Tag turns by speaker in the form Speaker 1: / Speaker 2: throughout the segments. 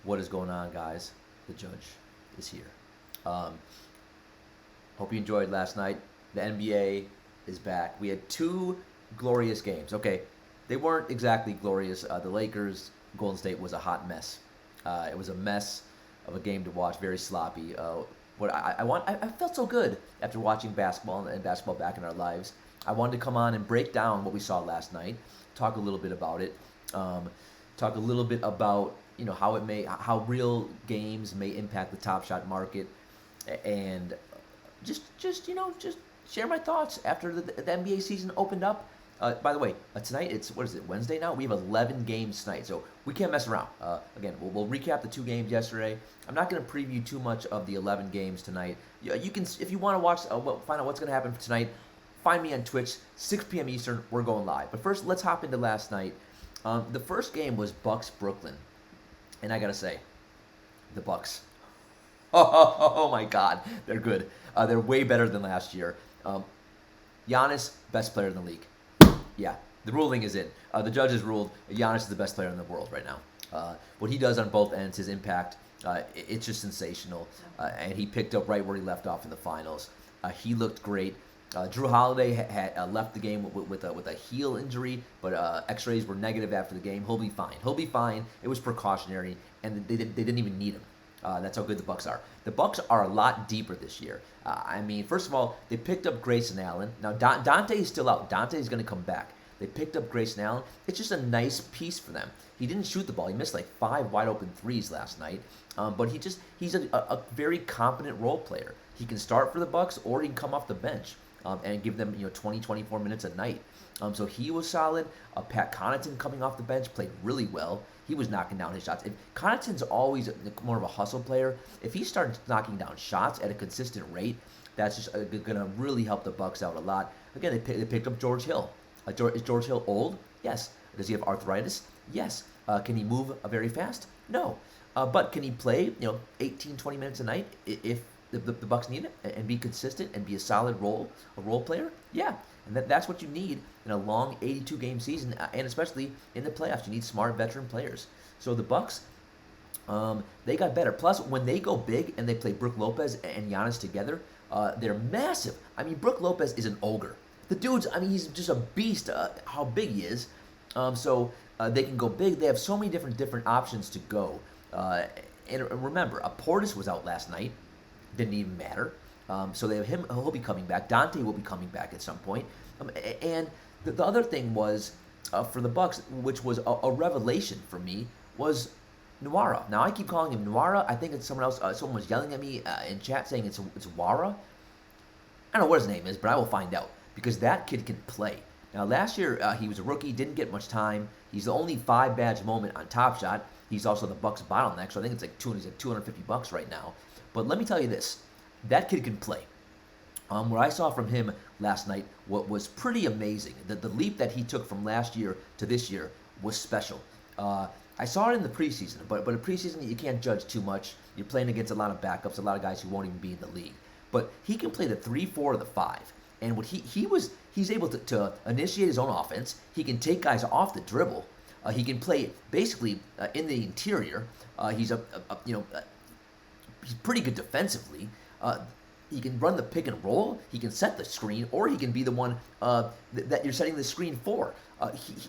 Speaker 1: What is going on, guys? The judge is here. Um, Hope you enjoyed last night. The NBA is back. We had two glorious games. Okay, they weren't exactly glorious. The Lakers Golden State was a hot mess. It was a mess of a game to watch. Very sloppy. I felt so good after watching basketball and basketball back in our lives. I wanted to come on and break down what we saw last night. Talk a little bit about it. Um, Talk a little bit about how real games may impact the Top Shot market, and just share my thoughts after the NBA season opened up. By the way, tonight it's what is it, Wednesday now? We have 11 games tonight, so we can't mess around. Again, we'll recap the two games yesterday. I'm not going to preview too much of the 11 games tonight. You can, if you want to watch, find out what's going to happen for tonight. Find me on Twitch, 6 p.m. Eastern. We're going live. But first, let's hop into last night. The first game was Bucks Brooklyn, and I gotta say, the Bucks. Oh my God, they're good. They're way better than last year. Giannis, best player in the league. Yeah, the ruling is in. The judges ruled Giannis is the best player in the world right now. What he does on both ends, his impact, it's just sensational. And he picked up right where he left off in the finals. He looked great. Drew Holiday had left the game with a heel injury, but X-rays were negative after the game. He'll be fine. He'll be fine. It was precautionary, and they didn't even need him. That's how good the Bucks are. The Bucks are a lot deeper this year. First of all, they picked up Grayson Allen. Now Dante is still out. Dante is going to come back. They picked up Grayson Allen. It's just a nice piece for them. He didn't shoot the ball. He missed like 5 wide open threes last night. But he's a very competent role player. He can start for the Bucks or he can come off the bench. And give them 20, 24 minutes a night. So he was solid. Pat Connaughton coming off the bench played really well. He was knocking down his shots. Connaughton's always more of a hustle player. If he starts knocking down shots at a consistent rate, that's just going to really help the Bucks out a lot. Again, they picked up George Hill. Is George Hill old? Yes. Does he have arthritis? Yes. Can he move very fast? No. But can he play 18, 20 minutes a night if the Bucks need it and be consistent and be a solid role player? Yeah, and that's what you need in a long 82 game season, and especially in the playoffs. You need smart veteran players. So the Bucks, they got better. Plus, when they go big and they play Brook Lopez and Giannis together, they're massive. Brook Lopez is an ogre. The dude's, he's just a beast. How big he is. So they can go big. They have so many different options to go. And remember, Portis was out last night. Didn't even matter. So they have him. He'll be coming back. Dante will be coming back at some point. And the other thing was for the Bucks, which was a revelation for me, was Nwara. Now I keep calling him Nwara. I think it's someone else. Someone was yelling at me in chat saying it's Wara. I don't know what his name is, but I will find out because that kid can play. Now last year he was a rookie, didn't get much time. He's the only 5 badge moment on Top Shot. He's also the Bucks bottleneck, so I think it's like he's at $250 right now. But let me tell you this, that kid can play. What I saw from him last night, what was pretty amazing, the leap that he took from last year to this year was special. I saw it in the preseason, but in preseason you can't judge too much. You're playing against a lot of backups, a lot of guys who won't even be in the league. But he can play the 3, 4, or the 5. And what he's able to initiate his own offense. He can take guys off the dribble. He can play basically in the interior. He's he's pretty good defensively. He can run the pick and roll. He can set the screen, or he can be the one that you're setting the screen for.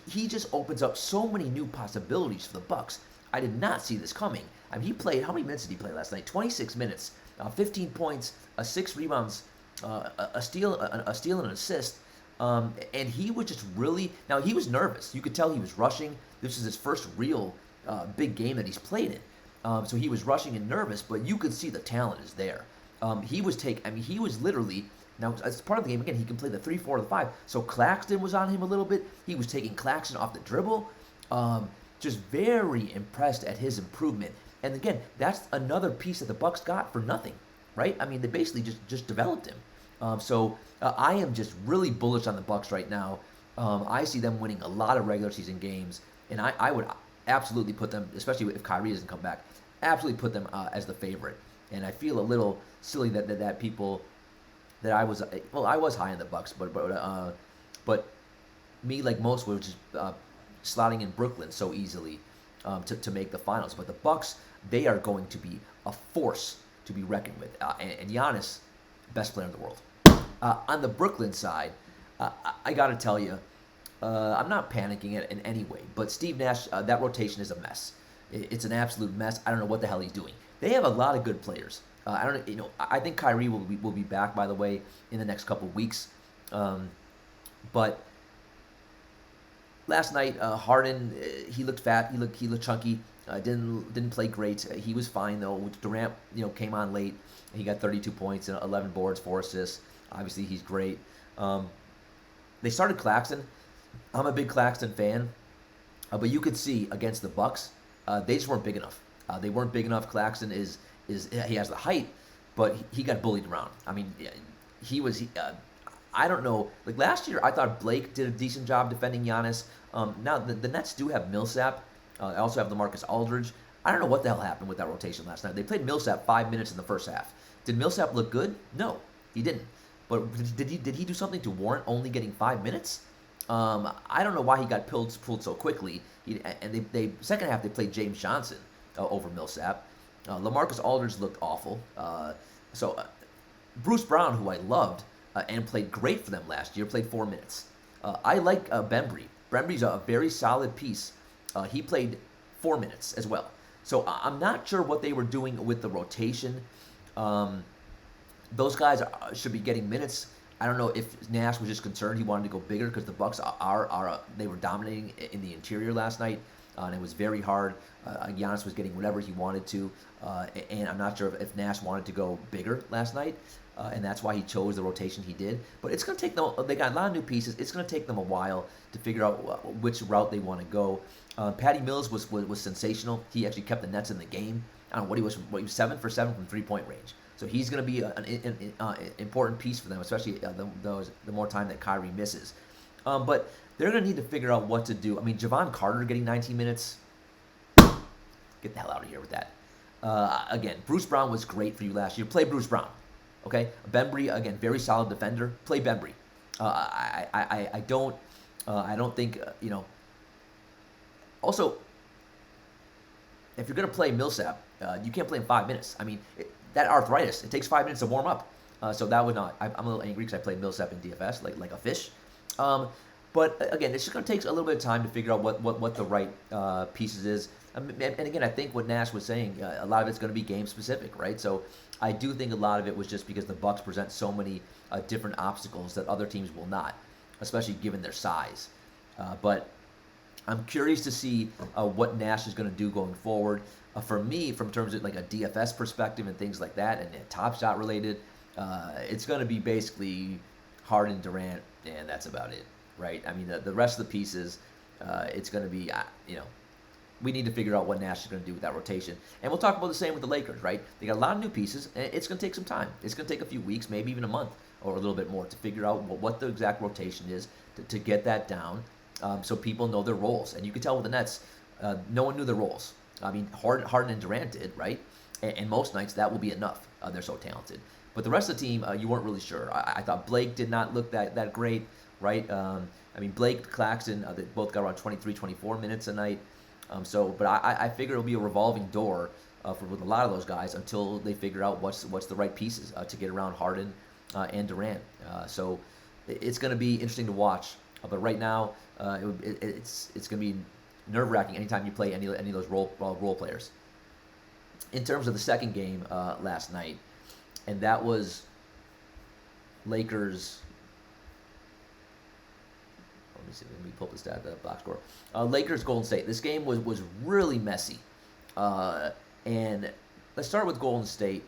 Speaker 1: He just opens up so many new possibilities for the Bucks. I did not see this coming. He played. How many minutes did he play last night? 26 minutes, 15 points, 6 rebounds, a steal, and an assist. And he was just really. Now he was nervous. You could tell he was rushing. This is his first real big game that he's played in. So he was rushing and nervous, but you could see the talent is there. He was literally, now as part of the game, again, he can play the 3, 4, or the 5. So Claxton was on him a little bit. He was taking Claxton off the dribble. Just very impressed at his improvement. And again, that's another piece that the Bucks got for nothing, right? They basically just developed him. So I am just really bullish on the Bucks right now. I see them winning a lot of regular season games, and I would absolutely put them, especially if Kyrie doesn't come back, absolutely put them as the favorite. And I feel a little silly that people that I was high on the Bucks, but me, like most, were just slotting in Brooklyn so easily. to make the finals. But the Bucks, they are going to be a force to be reckoned with. And Giannis, best player in the world. On the Brooklyn side, I got to tell you, I'm not panicking in any way, but Steve Nash, that rotation is a mess. It's an absolute mess. I don't know what the hell he's doing. They have a lot of good players. I don't, I think Kyrie will be back, by the way, in the next couple of weeks. But last night, Harden, he looked fat. He looked chunky. Didn't play great. He was fine though. Durant, came on late. He got 32 points and 11 boards, 4 assists. Obviously, he's great. They started Claxton. I'm a big Claxton fan, but you could see against the Bucks, they just weren't big enough. They weren't big enough. Claxton is he has the height, but he got bullied around. I mean, he was. I don't know. Like last year, I thought Blake did a decent job defending Giannis. Now the Nets do have Millsap. I also have LaMarcus Aldridge. I don't know what the hell happened with that rotation last night. They played Millsap 5 minutes in the first half. Did Millsap look good? No, he didn't. But did he do something to warrant only getting 5 minutes? I don't know why he got pulled so quickly. And they second half they played James Johnson over Millsap. LaMarcus Aldridge looked awful. Bruce Brown, who I loved and played great for them last year, played 4 minutes. I like Bembry. Bembry's a very solid piece. He played 4 minutes as well. So I'm not sure what they were doing with the rotation. Those guys should be getting minutes. I don't know if Nash was just concerned he wanted to go bigger because the Bucks they were dominating in the interior last night, and it was very hard. Giannis was getting whatever he wanted to, and I'm not sure if Nash wanted to go bigger last night, and that's why he chose the rotation he did. But it's going to take them. They got a lot of new pieces. It's going to take them a while to figure out which route they want to go. Patty Mills was sensational. He actually kept the Nets in the game. I don't know he was 7 for 7 from 3-point range. So he's going to be an important piece for them, especially the more time that Kyrie misses. But they're going to need to figure out what to do. I mean, Javon Carter getting 19 minutes. Get the hell out of here with that. Again, Bruce Brown was great for you last year. Play Bruce Brown. Okay? Bembry, again, very solid defender. Play Bembry. I don't think, Also, if you're going to play Millsap, you can't play in 5 minutes. I mean, that arthritis, it takes 5 minutes to warm up. So that would not. I'm a little angry because I played Millsap in DFS like a fish. But again, it's just going to take a little bit of time to figure out what the right pieces is. And again, I think what Nash was saying, a lot of it's going to be game specific, right? So I do think a lot of it was just because the Bucks present so many different obstacles that other teams will not, especially given their size. But I'm curious to see what Nash is going to do going forward. For me, from terms of like a DFS perspective and things like that, and Top Shot related, it's going to be basically Harden, Durant, and that's about it, right? I mean, the rest of the pieces, it's going to be, we need to figure out what Nash is going to do with that rotation. And we'll talk about the same with the Lakers, right? They got a lot of new pieces, and it's going to take some time. It's going to take a few weeks, maybe even a month or a little bit more to figure out what the exact rotation is to get that down so people know their roles. And you can tell with the Nets, no one knew their roles. I mean, Harden and Durant did, right? And most nights that will be enough. They're so talented. But the rest of the team, you weren't really sure. I thought Blake did not look that great, right? I mean, Blake, Claxton, they both got around 23, 24 minutes a night. But I figure it'll be a revolving door with a lot of those guys until they figure out what's the right pieces to get around Harden and Durant. So it's going to be interesting to watch. But right now, it's going to be nerve-wracking anytime you play any of those role players. In terms of the second game last night, and that was Lakers. Let me see. Let me pull up the box score. Lakers Golden State. This game was really messy. And let's start with Golden State.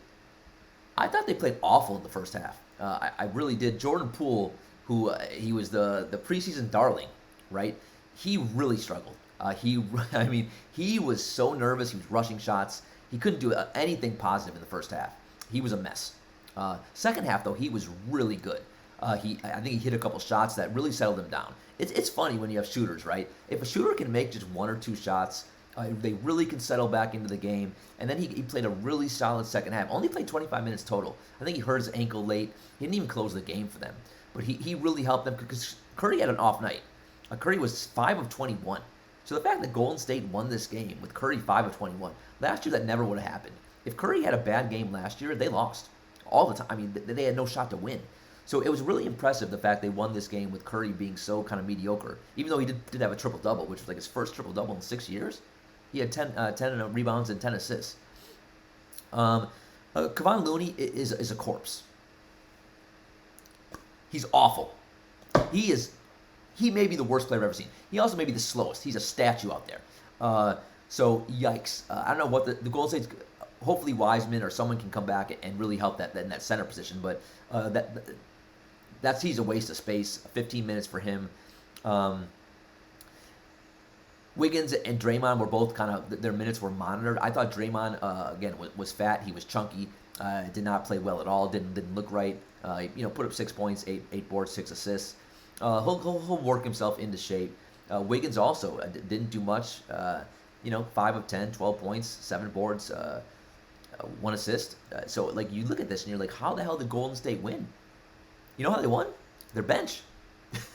Speaker 1: I thought they played awful in the first half. I really did. Jordan Poole, who he was the preseason darling, right? He really struggled. He was so nervous. He was rushing shots. He couldn't do anything positive in the first half. He was a mess. Second half, though, he was really good. I think he hit a couple shots that really settled him down. It's funny when you have shooters, right? If a shooter can make just 1 or 2 shots, they really can settle back into the game. And then he played a really solid second half. Only played 25 minutes total. I think he hurt his ankle late. He didn't even close the game for them. But he really helped them because Curry had an off night. Curry was 5 of 21. So the fact that Golden State won this game with Curry 5 of 21, last year that never would have happened. If Curry had a bad game last year, they lost all the time. I mean, they had no shot to win. So it was really impressive the fact they won this game with Curry being so kind of mediocre. Even though he did have a triple-double, which was like his first triple-double in 6 years. He had 10 rebounds and 10 assists. Kevon Looney is a corpse. He's awful. He may be the worst player I've ever seen. He also may be the slowest. He's a statue out there. So yikes. I don't know what the Golden State's. Hopefully Wiseman or someone can come back and really help that in that center position. But he's a waste of space. 15 minutes for him. Wiggins and Draymond were both kind of, their minutes were monitored. I thought Draymond, again, was fat. He was chunky. Did not play well at all. Didn't look right. Put up 6 points, 8 boards, 6 assists. He'll work himself into shape. Wiggins also didn't do much. 5 of 10, 12 points, 7 boards, 1 assist. So you look at this and you're like, how the hell did Golden State win? You know how they won? Their bench.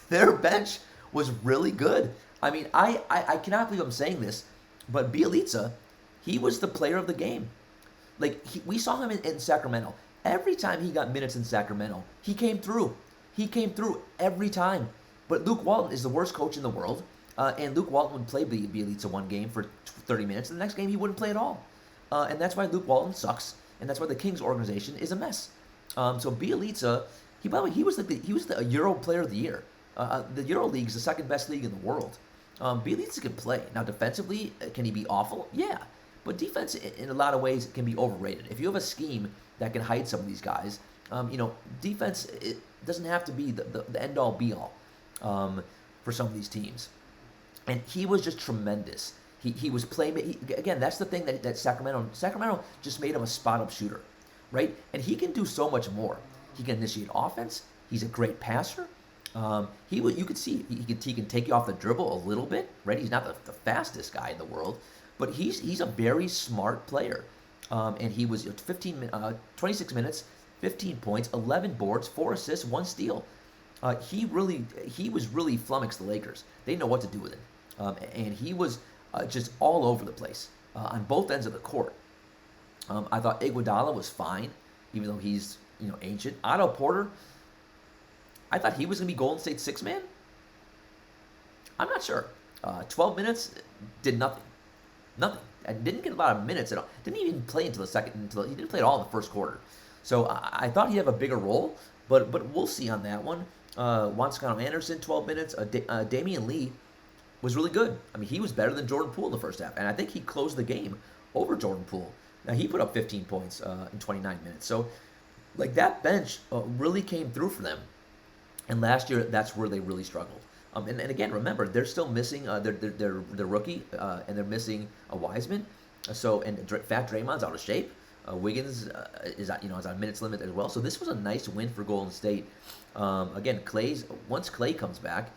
Speaker 1: Their bench was really good. I mean, I cannot believe I'm saying this, but Bjelica, he was the player of the game. We saw him in Sacramento. Every time he got minutes in Sacramento, he came through. He came through every time. But Luke Walton is the worst coach in the world, and Luke Walton would play Bjelica one game for 30 minutes, and the next game he wouldn't play at all. And that's why Luke Walton sucks, and that's why the Kings organization is a mess. So Bjelica, he was the Euro Player of the Year. The Euro League is the second best league in the world. Bjelica can play. Now, defensively, can he be awful? Yeah. But defense, in a lot of ways, can be overrated. If you have a scheme that can hide some of these guys, defense it doesn't have to be the end-all, be-all for some of these teams. And he was just tremendous. He was playing. Again, that's the thing that Sacramento just made him a spot-up shooter, right? And he can do so much more. He can initiate offense. He's a great passer. You could see he can take you off the dribble a little bit, right? He's not the fastest guy in the world, but he's a very smart player. And he was 26 minutes, 15 points, 11 boards, 4 assists, 1 steal. He was really flummoxed the Lakers. They didn't know what to do with him, and he was just all over the place on both ends of the court. I thought Iguodala was fine, even though he's ancient. Otto Porter, I thought he was going to be Golden State's 6-man. I'm not sure. 12 minutes, did nothing. Nothing. And didn't get a lot of minutes at all. Didn't even play until he didn't play at all in the first quarter. So I thought he'd have a bigger role, but we'll see on that one. Juan Toscano-Anderson, 12 minutes. Damian Lee was really good. I mean, he was better than Jordan Poole in the first half, and I think he closed the game over Jordan Poole. Now, he put up 15 points in 29 minutes. So, that bench really came through for them. And last year, that's where they really struggled. And again, remember, they're still missing their rookie, and they're missing a Wiseman. Fat Draymond's out of shape. Wiggins is on minutes limit as well. So this was a nice win for Golden State. Again, once Klay comes back,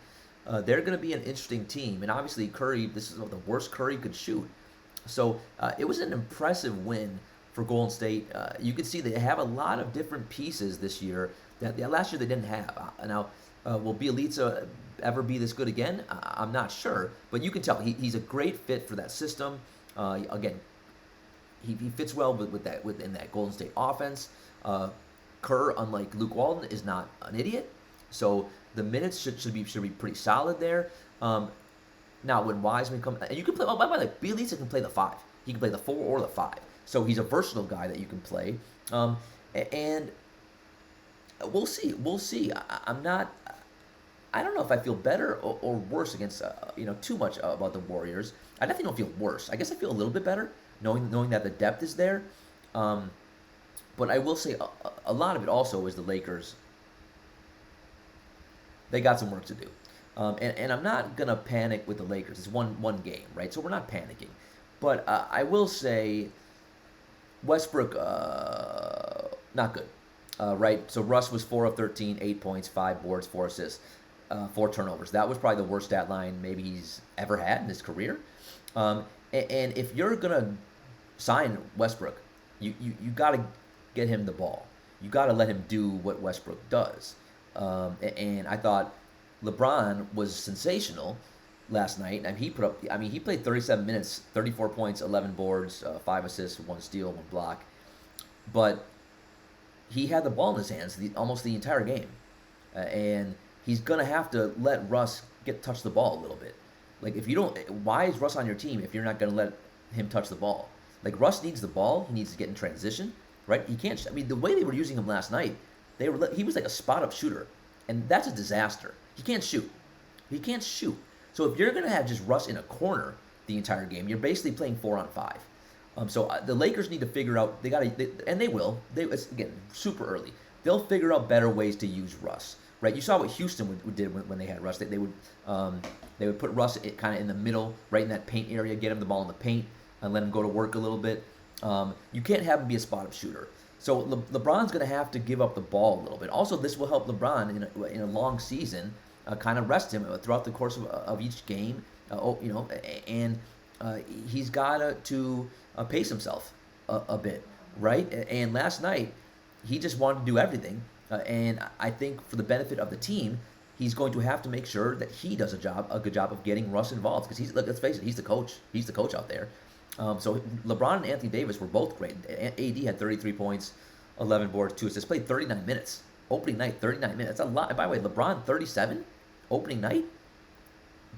Speaker 1: they're going to be an interesting team. And obviously, Curry, this is the worst Curry could shoot. So it was an impressive win for Golden State. You can see they have a lot of different pieces this year that last year they didn't have. Now, will Bjelica ever be this good again? I'm not sure, but you can tell he's a great fit for that system. Again, he fits well within that Golden State offense. Kerr, unlike Luke Walton, is not an idiot, so the minutes should be pretty solid there. Now, when Wiseman comes, and you can play. Oh, by the way, Bjelica can play the 5. He can play the 4 or the 5. So he's a versatile guy that you can play. And we'll see. I don't know if I feel better or worse against too much about the Warriors. I definitely don't feel worse. I guess I feel a little bit better knowing that the depth is there. But I will say a lot of it also is the Lakers. They got some work to do. And I'm not gonna panic with the Lakers. It's one game, right? So we're not panicking. But I will say Westbrook not good. Right, so Russ was 4 of 13, 8 points, 5 boards, 4 assists, 4 turnovers. That was probably the worst stat line maybe he's ever had in his career. And if you're gonna sign Westbrook, you got to get him the ball. You got to let him do what Westbrook does. And I thought LeBron was sensational, last night. And he put up. I mean, he played 37 minutes, 34 points, 11 boards, 5 assists, 1 steal, 1 block. But he had the ball in his hands almost the entire game, and he's gonna have to let Russ touch the ball a little bit. Like if you don't, why is Russ on your team if you're not gonna let him touch the ball? Like Russ needs the ball. He needs to get in transition, right? He can't. I mean, the way they were using him last night, he was like a spot up shooter, and that's a disaster. He can't shoot. He can't shoot. So if you're gonna have just Russ in a corner the entire game, you're basically playing 4-on-5. So the Lakers need to figure out and they will. It's, again, super early. They'll figure out better ways to use Russ, right? You saw what Houston did when they had Russ. They would put Russ kind of in the middle, right in that paint area, get him the ball in the paint, and let him go to work a little bit. You can't have him be a spot-up shooter. So LeBron's going to have to give up the ball a little bit. Also, this will help LeBron in a long season, kind of rest him throughout the course of each game. And he's got to pace himself a bit, right? And last night, he just wanted to do everything. And I think for the benefit of the team, he's going to have to make sure that he does a good job of getting Russ involved. Because let's face it, he's the coach. He's the coach out there. So LeBron and Anthony Davis were both great. AD had 33 points, 11 boards, 2 assists. Played 39 minutes. Opening night, 39 minutes. That's a lot. By the way, LeBron, 37 opening night.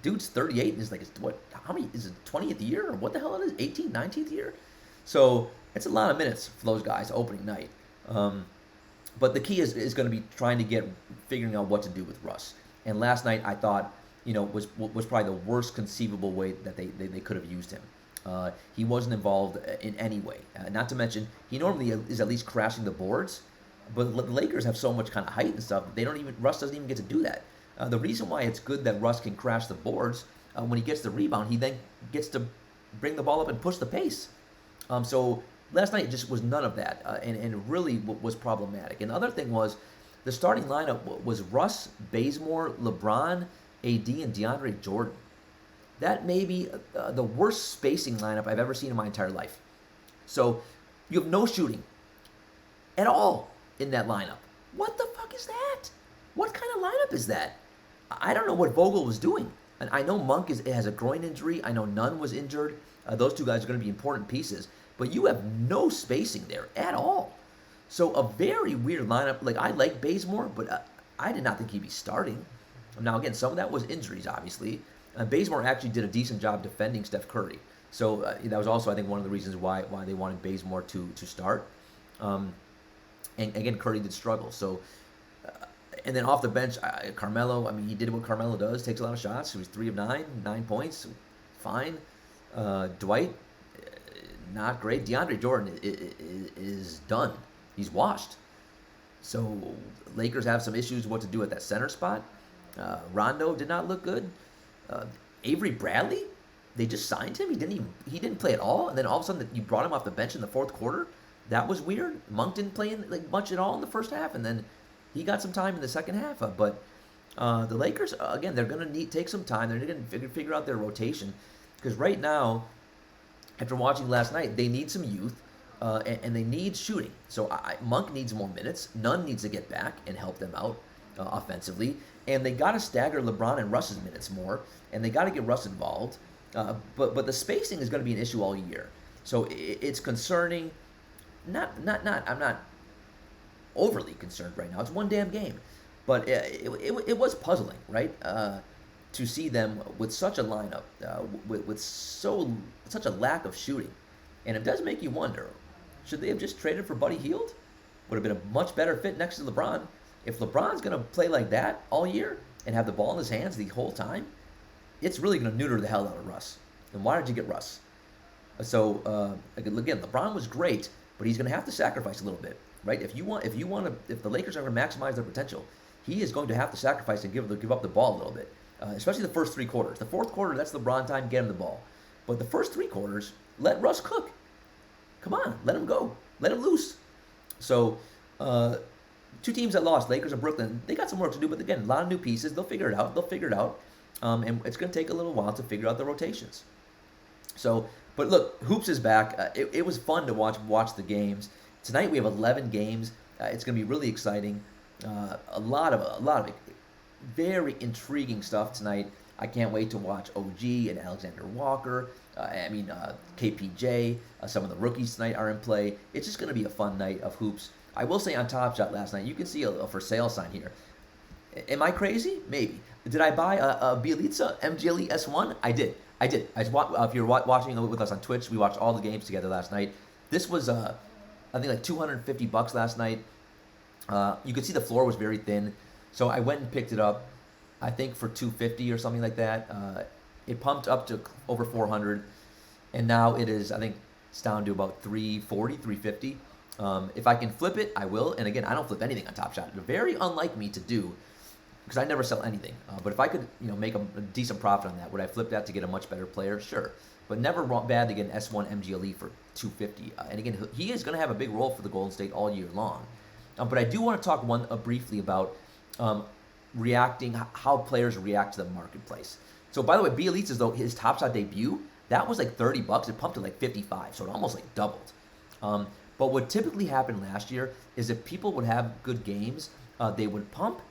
Speaker 1: Dude's 38 and is like, what? How many? Is it 20th year or what the hell it is? 18th, 19th year? So it's a lot of minutes for those guys opening night. But the key is going to be figuring out what to do with Russ. And last night I thought, was probably the worst conceivable way that they could have used him. He wasn't involved in any way. Not to mention, he normally is at least crashing the boards, but the Lakers have so much kind of height and stuff. Russ doesn't even get to do that. The reason why it's good that Russ can crash the boards, when he gets the rebound, he then gets to bring the ball up and push the pace. So last night it just was none of that, and it really was problematic. And the other thing was, the starting lineup was Russ, Bazemore, LeBron, AD, and DeAndre Jordan. That may be the worst spacing lineup I've ever seen in my entire life. So you have no shooting at all in that lineup. What the fuck is that? What kind of lineup is that? I don't know what Vogel was doing. And I know Monk has a groin injury. I know Nunn was injured. Those two guys are going to be important pieces. But you have no spacing there at all. So a very weird lineup. Like, I like Bazemore, but I did not think he'd be starting. Now, again, some of that was injuries, obviously. Bazemore actually did a decent job defending Steph Curry. So that was also, I think, one of the reasons why they wanted Bazemore to start. And again, Curry did struggle. So, and then off the bench, Carmelo, I mean, he did what Carmelo does, takes a lot of shots. He was 3 of 9, 9 points, fine. Dwight, not great. DeAndre Jordan is done. He's washed. So Lakers have some issues what to do at that center spot. Rondo did not look good. Avery Bradley, they just signed him. He didn't play at all, and then all of a sudden you brought him off the bench in the fourth quarter. That was weird. Monk didn't play much at all in the first half, and then he got some time in the second half. But the Lakers, again, they're going to take some time. They're going to figure out their rotation, because right now, after watching last night, they need some youth, and they need shooting. So Monk needs more minutes. Nunn needs to get back and help them out offensively. And they got to stagger LeBron and Russ's minutes more, and they got to get Russ involved. But the spacing is going to be an issue all year. So it's concerning. I'm not overly concerned right now. It's one damn game, but it was puzzling, right? To see them with such a lineup, with such a lack of shooting, and it does make you wonder: should they have just traded for Buddy Hield? Would have been a much better fit next to LeBron. If LeBron's going to play like that all year and have the ball in his hands the whole time, it's really going to neuter the hell out of Russ. And why did you get Russ? So again, LeBron was great, but he's going to have to sacrifice a little bit, right? If the Lakers are going to maximize their potential, he is going to have to sacrifice and give up the ball a little bit, especially the first 3 quarters. The fourth quarter, that's LeBron time, get him the ball. But the first 3 quarters, let Russ cook. Come on, let him go, let him loose. So. 2 teams that lost, Lakers and Brooklyn, they got some work to do, but again, a lot of new pieces. They'll figure it out. And it's going to take a little while to figure out the rotations. So, but look, Hoops is back. It was fun to watch the games. Tonight we have 11 games. It's going to be really exciting. A lot of very intriguing stuff tonight. I can't wait to watch OG and Alexander Walker. KPJ. Some of the rookies tonight are in play. It's just going to be a fun night of hoops. I will say on Top Shot last night, you can see a for sale sign here. Am I crazy? Maybe. Did I buy a Bielitsa MGLE S1? I did. If you're watching with us on Twitch, we watched all the games together last night. This was, I think, like $250 last night. You could see the floor was very thin, so I went and picked it up. I think for $250 or something like that. It pumped up to over 400, and now it is. I think it's down to about 340, 350. If I can flip it, I will. And again, I don't flip anything on Top Shot. Very unlike me to do, because I never sell anything. But if I could, make a decent profit on that, would I flip that to get a much better player? Sure. But never bad to get an S1 MGLE for $250. And again, he is going to have a big role for the Golden State all year long. But I do want to talk briefly about reacting, how players react to the marketplace. So by the way, Bielitsa's, though, his Top Shot debut, that was like $30. It pumped to like 55, so it almost like doubled. But what typically happened last year is if people would have good games, they would pump,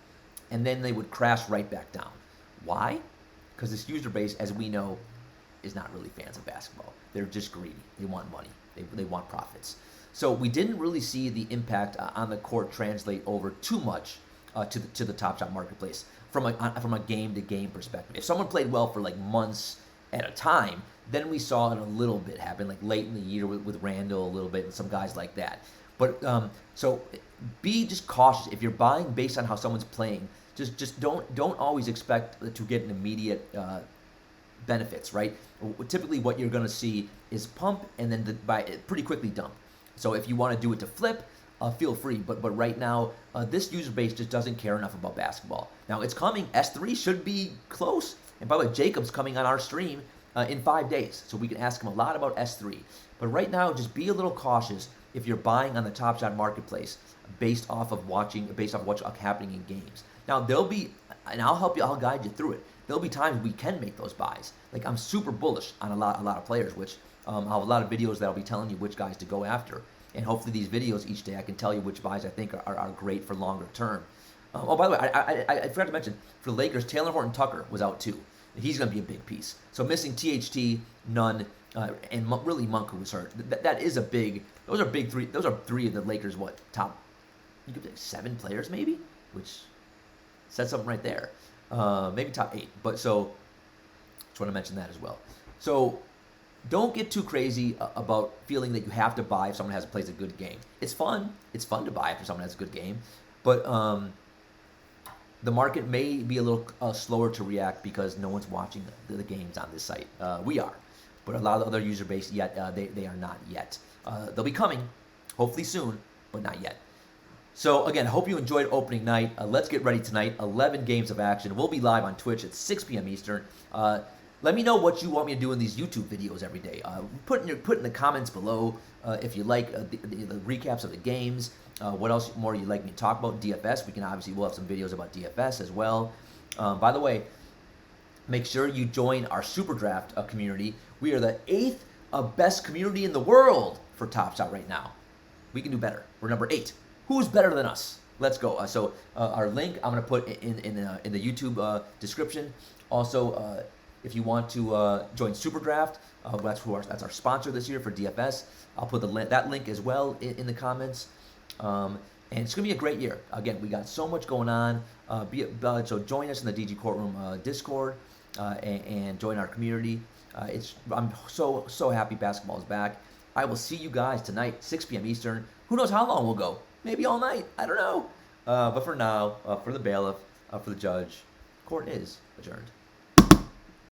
Speaker 1: and then they would crash right back down. Why? Because this user base, as we know, is not really fans of basketball. They're just greedy. They want money. They want profits. So we didn't really see the impact on the court translate over too much to the Top Shot marketplace from a game-to-game perspective. If someone played well for like months at a time, then we saw it a little bit happen, like late in the year with Randall a little bit and some guys like that. But so be just cautious if you're buying based on how someone's playing. Just don't always expect to get an immediate benefits, right? Typically, what you're going to see is pump and then pretty quickly dump. So if you want to do it to flip, feel free. But right now, this user base just doesn't care enough about basketball. Now it's coming. S3 should be close. And by the way, Jacob's coming on our stream in 5 days, so we can ask him a lot about S3. But right now, just be a little cautious if you're buying on the Top Shot marketplace based off of what's happening in games. Now there'll be, and I'll help you. I'll guide you through it. There'll be times we can make those buys. Like I'm super bullish on a lot of players, which I'll have a lot of videos that I'll be telling you which guys to go after. And hopefully these videos each day I can tell you which buys I think are great for longer term. By the way, I forgot to mention, for the Lakers, Taylor Horton-Tucker was out too. He's going to be a big piece. So missing THT, Nunn, and really Monk, who was hurt. That is a big. Those are big three. Those are three of the Lakers. Top? You could say 7 players maybe, which says something right there. Maybe top 8. But so, just want to mention that as well. So don't get too crazy about feeling that you have to buy if someone plays a good game. It's fun. It's fun to buy if someone has a good game, but the market may be a little slower to react because no one's watching the games on this site. We are, but a lot of the other user base yet they are not yet. They'll be coming, hopefully soon, but not yet. So again, I hope you enjoyed opening night. Let's get ready tonight. 11 games of action. We'll be live on Twitch at 6 p.m. Eastern. Let me know what you want me to do in these YouTube videos every day. Put in the comments below if you like the recaps of the games. What else more you'd like me to talk about? DFS. We'll have some videos about DFS as well. By the way, make sure you join our Super Draft community. We are the 8th best community in the world for Top Shot right now. We can do better. We're number 8. Who's better than us? Let's go. So our link I'm going to put in the YouTube description. Also, if you want to join Super Draft, that's our sponsor this year for DFS. I'll put that link as well in the comments. And it's going to be a great year. Again, we got so much going on. So join us in the DG Courtroom Discord and join our community. I'm so happy basketball is back. I will see you guys tonight, 6 p.m. Eastern. Who knows how long we'll go? Maybe all night. I don't know. But for now, for the bailiff, for the judge, court is adjourned.